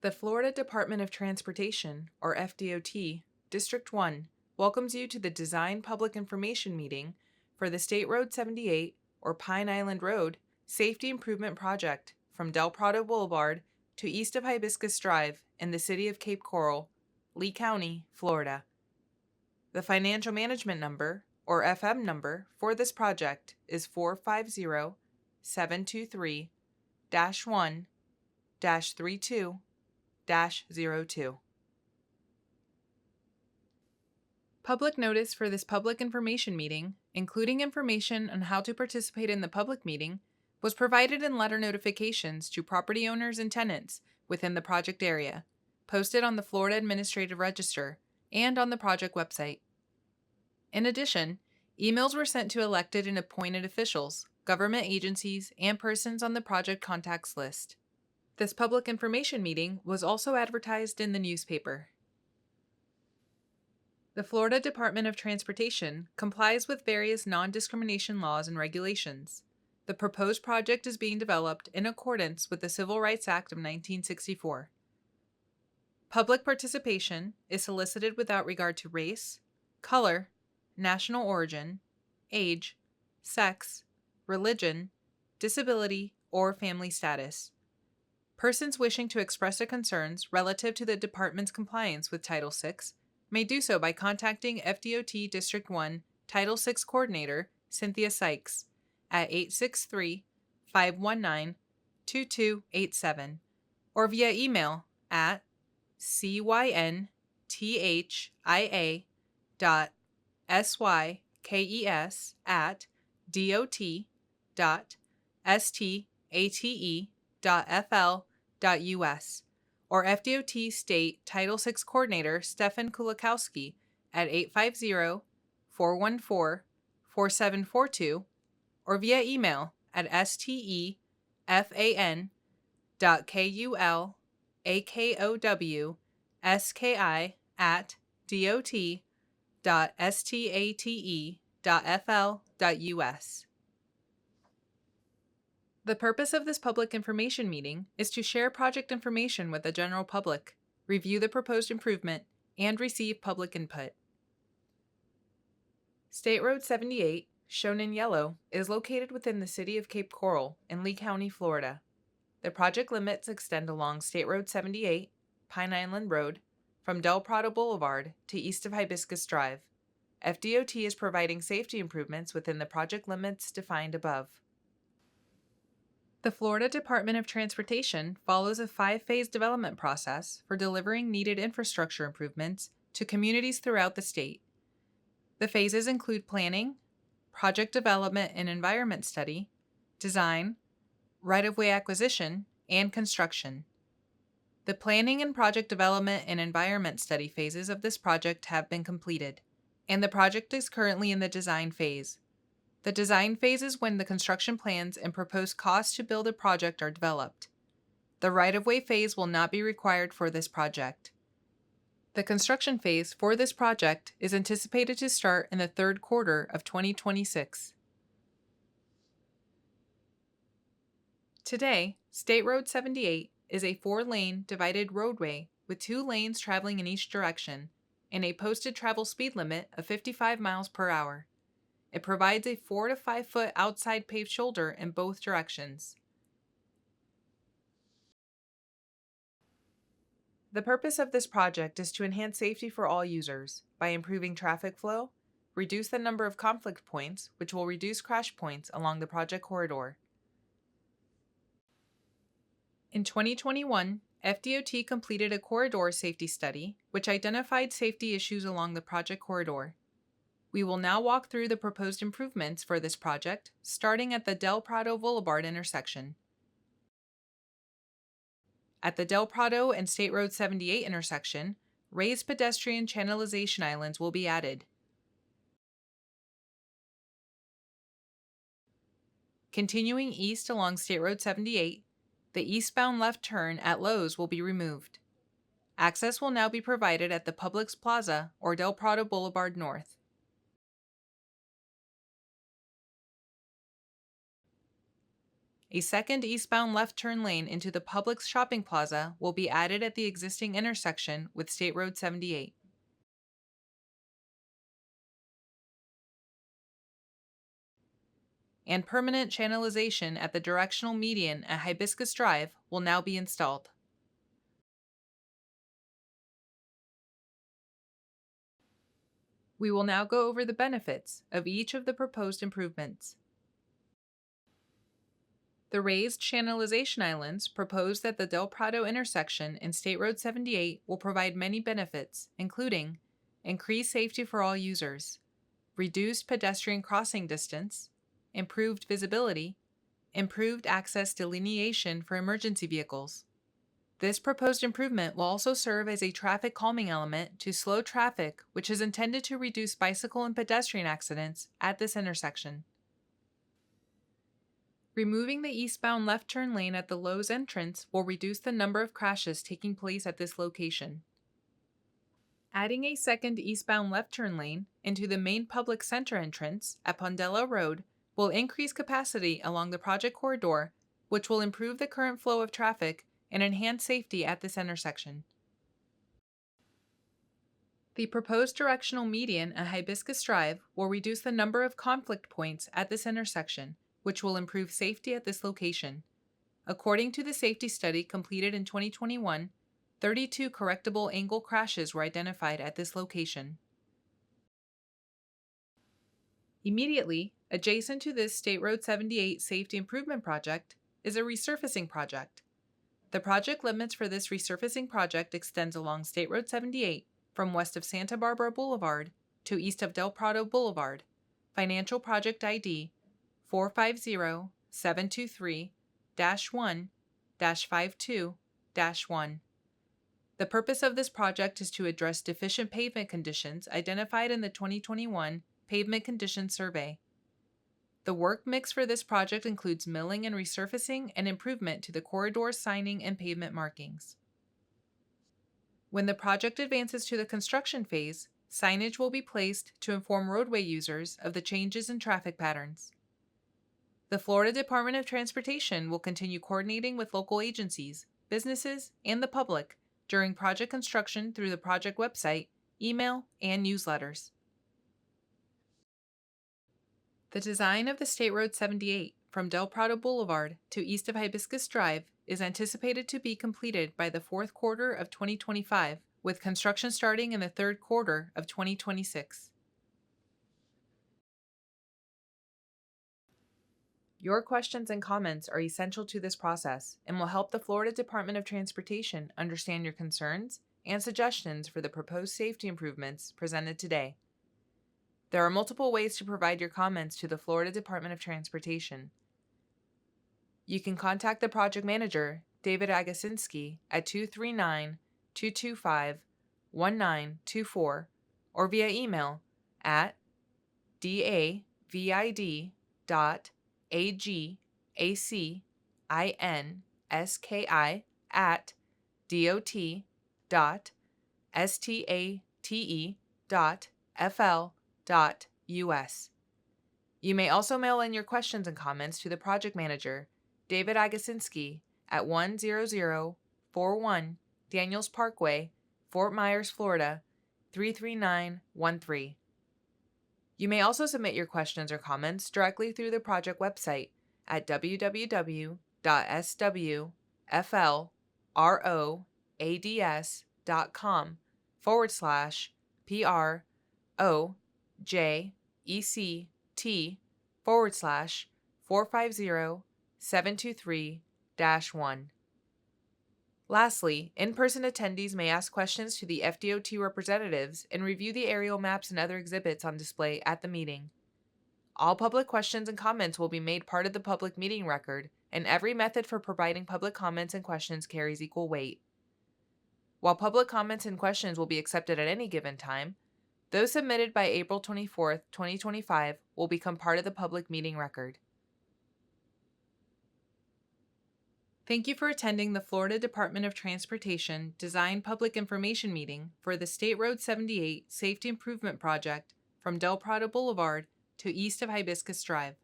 The Florida Department of Transportation, or FDOT, District 1, welcomes you to the Design Public Information Meeting for the State Road 78, or Pine Island Road, Safety Improvement Project from Prado Boulevard to east of Hibiscus Drive in the city of Cape Coral, Lee County, Florida. The financial management number, or FM number, for this project is 450-723-1-32-02. Public notice for this public information meeting, including information on how to participate in the public meeting, was provided in letter notifications to property owners and tenants within the project area, posted on the Florida Administrative Register and on the project website. In addition, emails were sent to elected and appointed officials, government agencies, and persons on the project contacts list. This public information meeting was also advertised in the newspaper. The Florida Department of Transportation complies with various non-discrimination laws and regulations. The proposed project is being developed in accordance with the Civil Rights Act of 1964. Public participation is solicited without regard to race, color, national origin, age, sex, religion, disability, or family status. Persons wishing to express their concerns relative to the department's compliance with Title VI may do so by contacting FDOT District 1 Title VI Coordinator Cynthia Sykes at 863-519-2287 or via email at cynthia.sykes@dot.state.fl.us or FDOT State Title VI Coordinator Stefan Kulikowski at 850-414-4742 or via email at stefan.kukowski@dot.state.fl.us. The purpose of this public information meeting is to share project information with the general public, review the proposed improvement, and receive public input. State Road 78, shown in yellow, is located within the city of Cape Coral in Lee County, Florida. The project limits extend along State Road 78, Pine Island Road, from Prado Boulevard to east of Hibiscus Drive. FDOT is providing safety improvements within the project limits defined above. The Florida Department of Transportation follows a 5-phase development process for delivering needed infrastructure improvements to communities throughout the state. The phases include planning, project development and environment study, design, right-of-way acquisition, and construction. The planning and project development and environment study phases of this project have been completed, and the project is currently in the design phase. The design phase is when the construction plans and proposed costs to build a project are developed. The right-of-way phase will not be required for this project. The construction phase for this project is anticipated to start in the third quarter of 2026. Today, State Road 78 is a 4-lane divided roadway with 2 lanes traveling in each direction and a posted travel speed limit of 55 miles per hour. It provides a 4 to 5 foot outside paved shoulder in both directions. The purpose of this project is to enhance safety for all users by improving traffic flow, reduce the number of conflict points, which will reduce crash points along the project corridor. In 2021, FDOT completed a corridor safety study, which identified safety issues along the project corridor. We will now walk through the proposed improvements for this project, starting at the Prado Boulevard intersection. At the Prado and State Road 78 intersection, raised pedestrian channelization islands will be added. Continuing east along State Road 78, the eastbound left turn at Lowe's will be removed. Access will now be provided at the Publix Plaza or Prado Boulevard North. A second eastbound left turn lane into the Publix shopping plaza will be added at the existing intersection with State Road 78. And permanent channelization at the directional median at Hibiscus Drive will now be installed. We will now go over the benefits of each of the proposed improvements. The raised channelization islands proposed at the Del Prado intersection and State Road 78 will provide many benefits, including increased safety for all users, reduced pedestrian crossing distance, improved visibility, improved access delineation for emergency vehicles. This proposed improvement will also serve as a traffic calming element to slow traffic, which is intended to reduce bicycle and pedestrian accidents at this intersection. Removing the eastbound left turn lane at the Lowe's entrance will reduce the number of crashes taking place at this location. Adding a second eastbound left turn lane into the main public center entrance at Pondella Road will increase capacity along the project corridor, which will improve the current flow of traffic and enhance safety at this intersection. The proposed directional median at Hibiscus Drive will reduce the number of conflict points at this intersection, which will improve safety at this location. According to the safety study completed in 2021, 32 correctable angle crashes were identified at this location. Immediately adjacent to this State Road 78 safety improvement project is a resurfacing project. The project limits for this resurfacing project extends along State Road 78 from west of Santa Barbara Boulevard to east of Del Prado Boulevard. Financial Project ID 450723-1-52-1. The purpose of this project is to address deficient pavement conditions identified in the 2021 Pavement Condition Survey. The work mix for this project includes milling and resurfacing and improvement to the corridor signing and pavement markings. When the project advances to the construction phase, signage will be placed to inform roadway users of the changes in traffic patterns. The Florida Department of Transportation will continue coordinating with local agencies, businesses, and the public during project construction through the project website, email, and newsletters. The design of the State Road 78 from Del Prado Boulevard to east of Hibiscus Drive is anticipated to be completed by the fourth quarter of 2025, with construction starting in the third quarter of 2026. Your questions and comments are essential to this process and will help the Florida Department of Transportation understand your concerns and suggestions for the proposed safety improvements presented today. There are multiple ways to provide your comments to the Florida Department of Transportation. You can contact the project manager, David Agasinski, at 239-225-1924 or via email at davidagasinski@dot.state.fl.us. You may also mail in your questions and comments to the project manager, David Agasinski, at 10041 Daniels Parkway, Fort Myers, Florida, 33913. You may also submit your questions or comments directly through the project website at www.swproject.com/PROJECT/450723-1. Lastly, in-person attendees may ask questions to the FDOT representatives and review the aerial maps and other exhibits on display at the meeting. All public questions and comments will be made part of the public meeting record, and every method for providing public comments and questions carries equal weight. While public comments and questions will be accepted at any given time, those submitted by April 24, 2025 will become part of the public meeting record. Thank you for attending the Florida Department of Transportation Design Public Information Meeting for the State Road 78 Safety Improvement Project from Del Prado Boulevard to east of Hibiscus Drive.